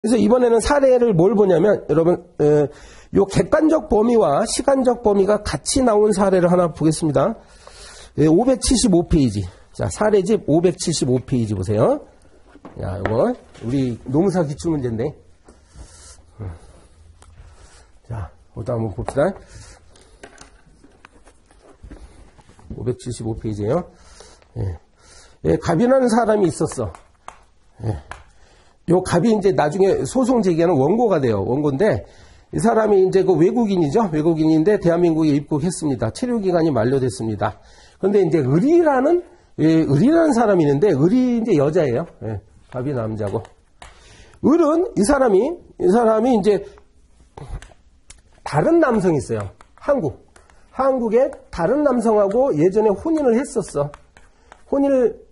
그래서 이번에는 사례를 뭘 보냐면, 여러분, 요 객관적 범위와 시간적 범위가 같이 나온 사례를 하나 보겠습니다. 575페이지. 자, 사례집 575페이지 보세요. 야, 이거, 우리 농사 기출문제인데. 자, 이것도 한번 봅시다. 575페이지에요. 예, 갑이라는 사람이 있었어. 예. 요 갑이 이제 나중에 소송 제기하는 원고가 돼요. 원고인데, 이 사람이 이제 그 외국인이죠. 외국인인데 대한민국에 입국했습니다. 체류 기간이 만료됐습니다. 그런데 이제 을이라는 사람이 있는데, 을이 이제 여자예요. 예, 갑이 남자고. 을은 이 사람이 이제 다른 남성이 있어요. 한국에 다른 남성하고 예전에 혼인을 했었어.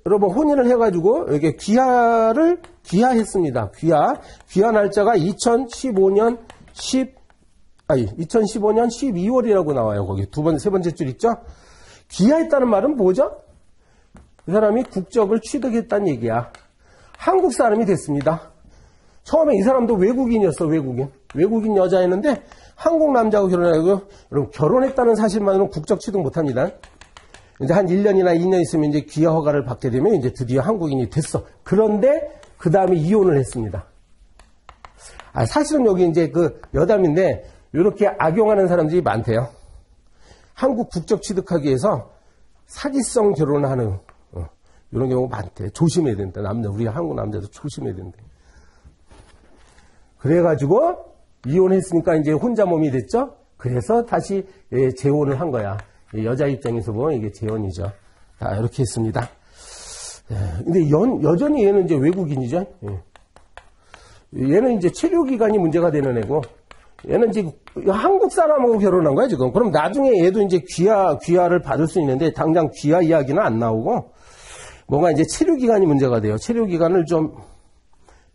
여러분, 혼인을 해가지고, 이렇게 귀화했습니다. 귀화 날짜가 2015년 12월이라고 나와요. 거기 세 번째 줄 있죠? 귀화했다는 말은 뭐죠? 이 사람이 국적을 취득했다는 얘기야. 한국 사람이 됐습니다. 처음에 이 사람도 외국인이었어, 외국인 여자였는데, 한국 남자하고 결혼하고, 여러분, 결혼했다는 사실만으로는 국적 취득 못 합니다. 이제 한 1년이나 2년 있으면 이제 귀화 허가를 받게 되면 이제 드디어 한국인이 됐어. 그런데 그 다음에 이혼을 했습니다. 사실은 여기 이제 그 여담인데 이렇게 악용하는 사람들이 많대요. 한국 국적 취득하기 위해서 사기성 결혼을 하는 이런 경우가 많대. 조심해야 된다. 우리 한국 남자도 조심해야 된다. 그래가지고 이혼했으니까 이제 혼자 몸이 됐죠. 그래서 다시 재혼을 한 거야. 여자 입장에서 보면 이게 재혼이죠. 자, 이렇게 했습니다. 근데 여전히 얘는 이제 외국인이죠. 얘는 이제 체류 기간이 문제가 되는 애고, 얘는 이제 한국 사람하고 결혼한 거야, 지금. 그럼 나중에 얘도 이제 귀화를 받을 수 있는데, 당장 귀화 이야기는 안 나오고, 뭔가 이제 체류 기간이 문제가 돼요. 체류 기간을 좀,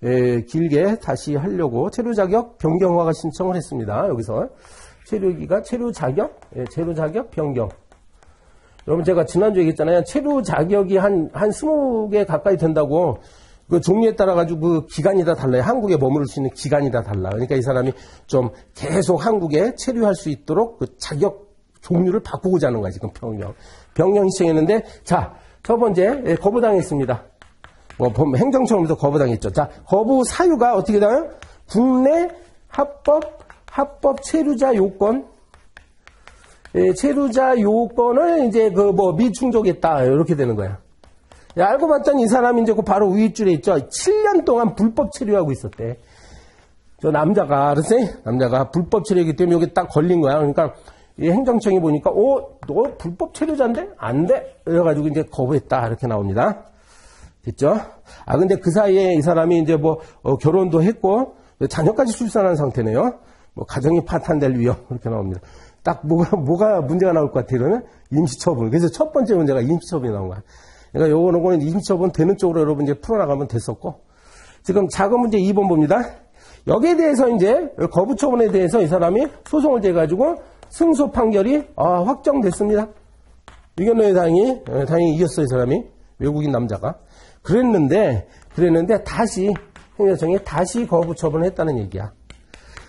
길게 다시 하려고 체류 자격 변경 허가 신청을 했습니다. 여기서. 체류 자격 변경. 여러분, 제가 지난주에 얘기했잖아요. 체류 자격이 한 20개 가까이 된다고, 그 종류에 따라가지고 그 기간이 다 달라요. 한국에 머무를 수 있는 기간이 다 달라. 그러니까 이 사람이 좀 계속 한국에 체류할 수 있도록 그 자격 종류를 바꾸고자 하는 거야, 지금 변경 신청했는데, 자, 첫 번째, 거부당했습니다. 행정처분에서 거부당했죠. 자, 거부 사유가 어떻게 돼요? 국내 합법 체류자 요건. 체류자 요건을 이제 미충족했다. 이렇게 되는 거야. 알고 봤더니 이 사람이 이제 바로 위에 줄에 있죠. 7년 동안 불법 체류하고 있었대. 저 남자가 불법 체류이기 때문에 여기 딱 걸린 거야. 그러니까 이 행정청이 보니까, 너 불법 체류자인데? 안 돼. 그래가지고 이제 거부했다. 이렇게 나옵니다. 됐죠? 근데 그 사이에 이 사람이 이제 결혼도 했고, 자녀까지 출산한 상태네요. 가정이 파탄될 위험. 이렇게 나옵니다. 딱 뭐가 문제가 나올 것 같아요. 이러면 임시처분. 그래서 첫 번째 문제가 임시처분이 나온 거야. 그러니까 요거는 임시처분 되는 쪽으로 여러분 이제 풀어나가면 됐었고. 지금 작은 문제 2번 봅니다. 여기에 대해서 이제 거부처분에 대해서 이 사람이 소송을 제가지고 승소 판결이 확정됐습니다. 의견노예 다행히 이겼어요. 이 사람이. 외국인 남자가. 그랬는데 다시 행정청에 다시 거부처분을 했다는 얘기야.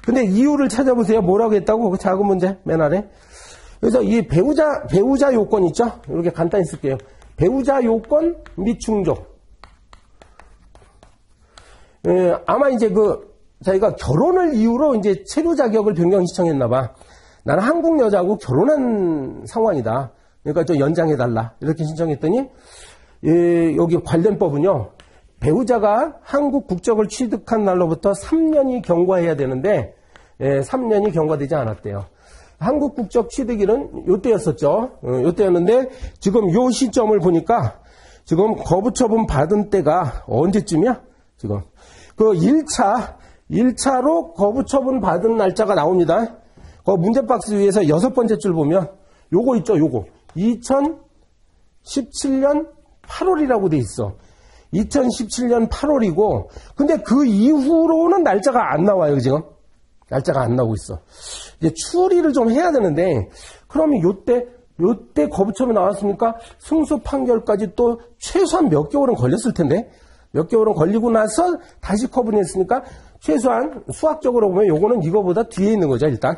근데 이유를 찾아보세요. 뭐라고 했다고? 그 작은 문제 맨 아래. 그래서 이 배우자 요건 있죠? 이렇게 간단히 쓸게요. 배우자 요건 및 충족. 아마 이제 자기가 결혼을 이유로 이제 체류 자격을 변경 신청했나봐. 나는 한국 여자하고 결혼한 상황이다. 그러니까 좀 연장해달라. 이렇게 신청했더니, 여기 관련 법은요, 배우자가 한국 국적을 취득한 날로부터 3년이 경과해야 되는데, 3년이 경과되지 않았대요. 한국 국적 취득일은 요때였었죠. 요때였는데, 지금 요 시점을 보니까, 지금 거부처분 받은 때가 언제쯤이야? 지금. 1차로 거부처분 받은 날짜가 나옵니다. 문제박스 위에서 6번째 줄 보면, 요거 있죠, 요거. 2017년 8월이라고 돼 있어. 2017년 8월이고, 근데 그 이후로는 날짜가 안 나와요, 지금. 날짜가 안 나오고 있어. 이제 추리를 좀 해야 되는데, 그러면 요때 거부처분이 나왔으니까 승소 판결까지 또 최소한 몇 개월은 걸렸을 텐데, 몇 개월은 걸리고 나서 다시 처분했으니까 최소한 수학적으로 보면 요거는 이거보다 뒤에 있는 거죠, 일단.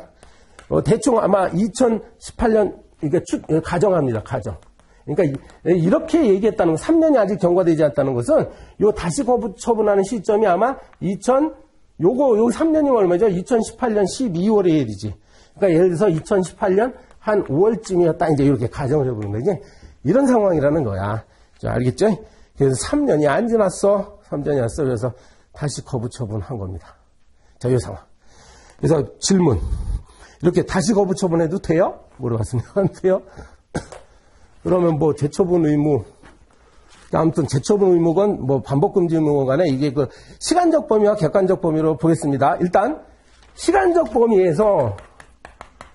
대충 아마 2018년, 이게 가정합니다, 가정. 그러니까 이렇게 얘기했다는 건 3년이 아직 경과되지 않았다는 것은 요 다시 거부 처분하는 시점이 아마 요 3년이면 얼마죠? 2018년 12월에 해야 되지. 그러니까 예를 들어서 2018년 한 5월쯤이었다. 이제 이렇게 가정을 해보는 거지. 이런 상황이라는 거야. 자, 알겠죠? 그래서 3년이 안 지났어. 3년이 왔어. 그래서 다시 거부 처분한 겁니다. 자, 이 상황. 그래서 질문. 이렇게 다시 거부 처분해도 돼요? 물어봤습니다. 안 돼요? 그러면 뭐 재처분 의무, 아무튼 재처분 의무건 뭐 반복금지 의무건 간에 이게 그 시간적 범위와 객관적 범위로 보겠습니다. 일단 시간적 범위에서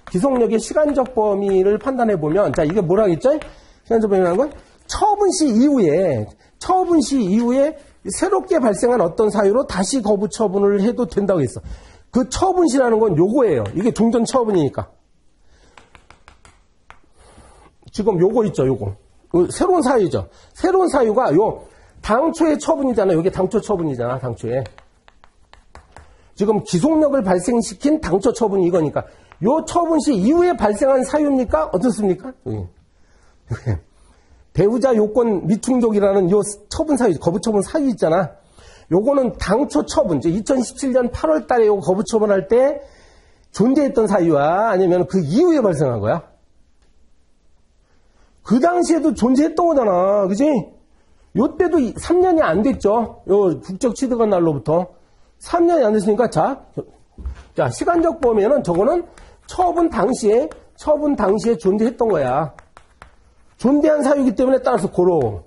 기속력의 시간적 범위를 판단해 보면, 자, 이게 뭐라겠죠? 시간적 범위라는 건 처분 시 이후에 새롭게 발생한 어떤 사유로 다시 거부 처분을 해도 된다고 했어. 그 처분 시라는 건 요거예요. 이게 종전 처분이니까. 지금 요거 있죠, 요거. 새로운 사유죠. 새로운 사유가 요 당초의 처분이잖아. 요게 당초 처분이잖아, 당초에. 지금 기속력을 발생시킨 당초 처분이 이거니까. 요 처분 시 이후에 발생한 사유입니까? 어떻습니까? 배우자 요건 미충족이라는 요 처분 사유, 거부 처분 사유 있잖아. 요거는 당초 처분, 2017년 8월 달에 요 거부 처분할 때 존재했던 사유와 아니면 그 이후에 발생한 거야. 그 당시에도 존재했던 거잖아. 그지? 요때도 3년이 안 됐죠. 요 국적 취득한 날로부터. 3년이 안 됐으니까, 자, 시간적 범위에는 저거는 처분 당시에 존재했던 거야. 존재한 사유이기 때문에 따라서 고로.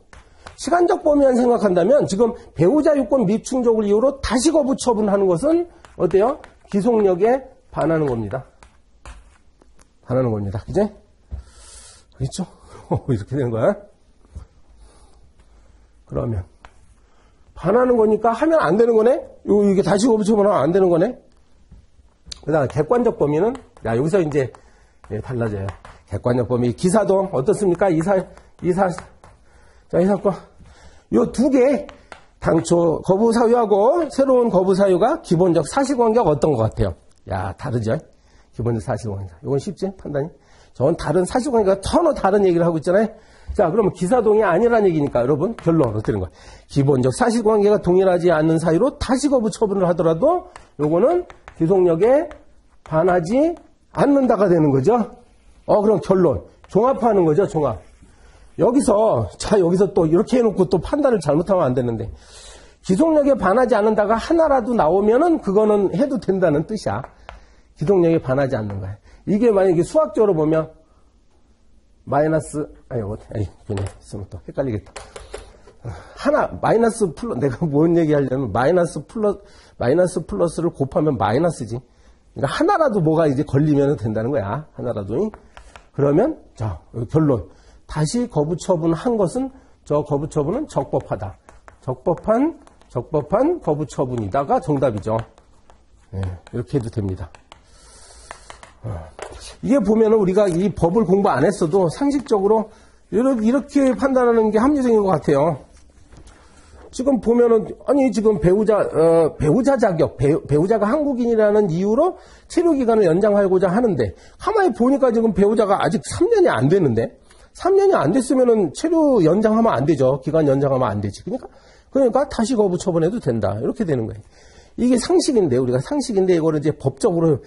시간적 범위만 생각한다면 지금 배우자 요건 미충족을 이유로 다시 거부 처분하는 것은 어때요? 기속력에 반하는 겁니다. 반하는 겁니다. 그지? 그렇죠? 이렇게 되는 거야. 그러면 반하는 거니까 하면 안 되는 거네? 이게 다시 거부 처분하면 안 되는 거네? 그 다음 객관적 범위는 여기서 이제 달라져요. 객관적 범위 기사도 어떻습니까? 이 사건 요 두 개 당초 거부 사유하고 새로운 거부 사유가 기본적 사실관계가 어떤 것 같아요? 다르죠? 기본적 사실관계. 이건 쉽지? 판단이? 저건 다른 사실관계가 전혀 다른 얘기를 하고 있잖아요. 자, 그러면 기사동이 아니라는 얘기니까 여러분 결론 어떻게 되는 거야? 기본적 사실관계가 동일하지 않는 사유로 다시 거부 처분을 하더라도 요거는 기속력에 반하지 않는다가 되는 거죠. 그럼 결론 종합하는 거죠. 종합. 여기서 또 이렇게 해놓고 또 판단을 잘못하면 안 되는데 기속력에 반하지 않는다가 하나라도 나오면은 그거는 해도 된다는 뜻이야. 기속력에 반하지 않는 거야. 이게 만약에 수학적으로 보면 그냥 있으면 또 헷갈리겠다. 마이너스 플러스, 내가 뭔 얘기 하려면 마이너스 플러스를 곱하면 마이너스지. 그러니까 하나라도 뭐가 이제 걸리면 된다는 거야. 하나라도. 그러면, 자, 결론. 다시 거부 처분한 것은, 저 거부 처분은 적법하다. 적법한 거부 처분이다가 정답이죠. 이렇게 해도 됩니다. 이게 보면은 우리가 이 법을 공부 안 했어도 상식적으로 이렇게 판단하는 게 합리적인 것 같아요. 지금 보면은, 지금 배우자 자격, 배우자가 한국인이라는 이유로 체류기간을 연장하고자 하는데, 가만히 보니까 지금 배우자가 아직 3년이 안 됐는데, 3년이 안 됐으면은 체류 연장하면 안 되죠. 기간 연장하면 안 되지. 그러니까 다시 거부 처분해도 된다. 이렇게 되는 거예요. 이게 상식인데, 우리가 상식인데, 이거를 이제 법적으로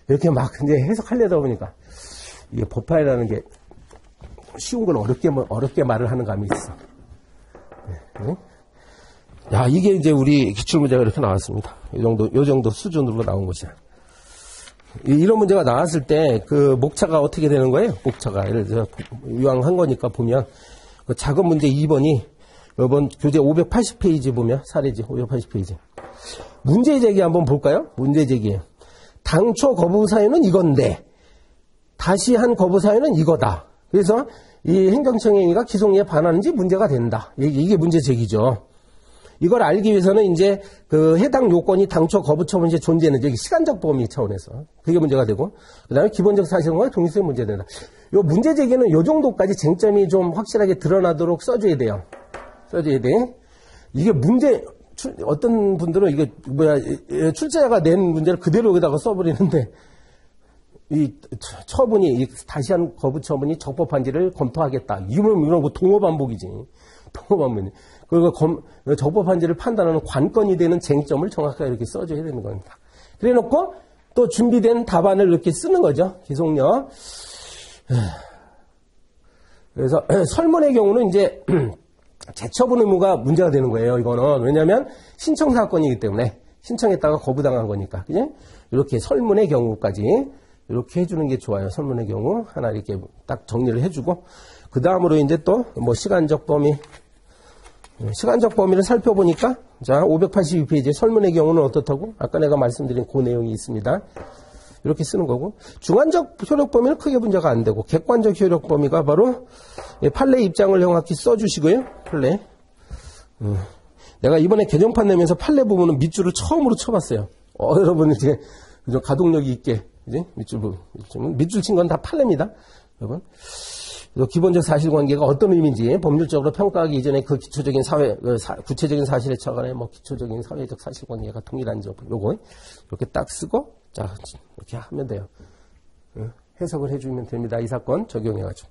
이렇게 막 이제 해석하려다 보니까, 이게 법화이라는 게 쉬운 건 어렵게 말을 하는 감이 있어. 이게 이제 우리 기출문제가 이렇게 나왔습니다. 요 정도 수준으로 나온 거죠. 이런 문제가 나왔을 때 그 목차가 어떻게 되는 거예요? 목차가. 예를 들어서 유황한 거니까 보면 그 작은 문제 2번이 이번 교재 580페이지 보면 사례지 580페이지. 문제 제기 한번 볼까요? 문제 제기예요. 당초 거부 사유는 이건데 다시 한 거부 사유는 이거다. 그래서 이 행정처의 행위가 기속력에 반하는지 문제가 된다. 이게 문제 제기죠. 이걸 알기 위해서는 이제 그 해당 요건이 당초 거부 처분시에 존재하는지 시간적 범위 차원에서 그게 문제가 되고, 그 다음에 기본적 사실관계와 동일성이 문제된다. 요 문제 제기는 요 정도까지 쟁점이 좀 확실하게 드러나도록 써줘야 돼요. 써줘야 돼. 이게 어떤 분들은 이게 출제자가 낸 문제를 그대로 여기다가 써버리는데 이 처분이 다시한 거부 처분이 적법한지를 검토하겠다. 이런 거 동어 반복이지. 동어 반복이. 그리고 적법한지를 판단하는 관건이 되는 쟁점을 정확하게 이렇게 써줘야 되는 겁니다. 그래놓고 또 준비된 답안을 이렇게 쓰는 거죠. 기속력. 그래서 설문의 경우는 이제 재처분 의무가 문제가 되는 거예요. 이거는 왜냐하면 신청 사건이기 때문에 신청했다가 거부당한 거니까. 그죠? 이렇게 설문의 경우까지 이렇게 해주는 게 좋아요. 설문의 경우 하나 이렇게 딱 정리를 해주고 그 다음으로 이제 또 뭐 시간적 범위를 살펴보니까 자 582페이지 설문의 경우는 어떻다고? 아까 내가 말씀드린 그 내용이 있습니다. 이렇게 쓰는 거고 중간적 효력 범위는 크게 문제가 안 되고 객관적 효력 범위가 바로 판례 입장을 정확히 써주시고요. 판례. 내가 이번에 개정판 내면서 판례 부분은 밑줄을 처음으로 쳐봤어요. 여러분 이제 가동력이 있게 이제 밑줄 친 건 다 판례입니다. 여러분. 기본적 사실관계가 어떤 의미인지 법률적으로 평가하기 이전에 그 기초적인 구체적인 사실에 처관해 기초적인 사회적 사실관계가 동일한 점 요거 이렇게 딱 쓰고 자 이렇게 하면 돼요. 해석을 해주면 됩니다. 이 사건 적용해가지고.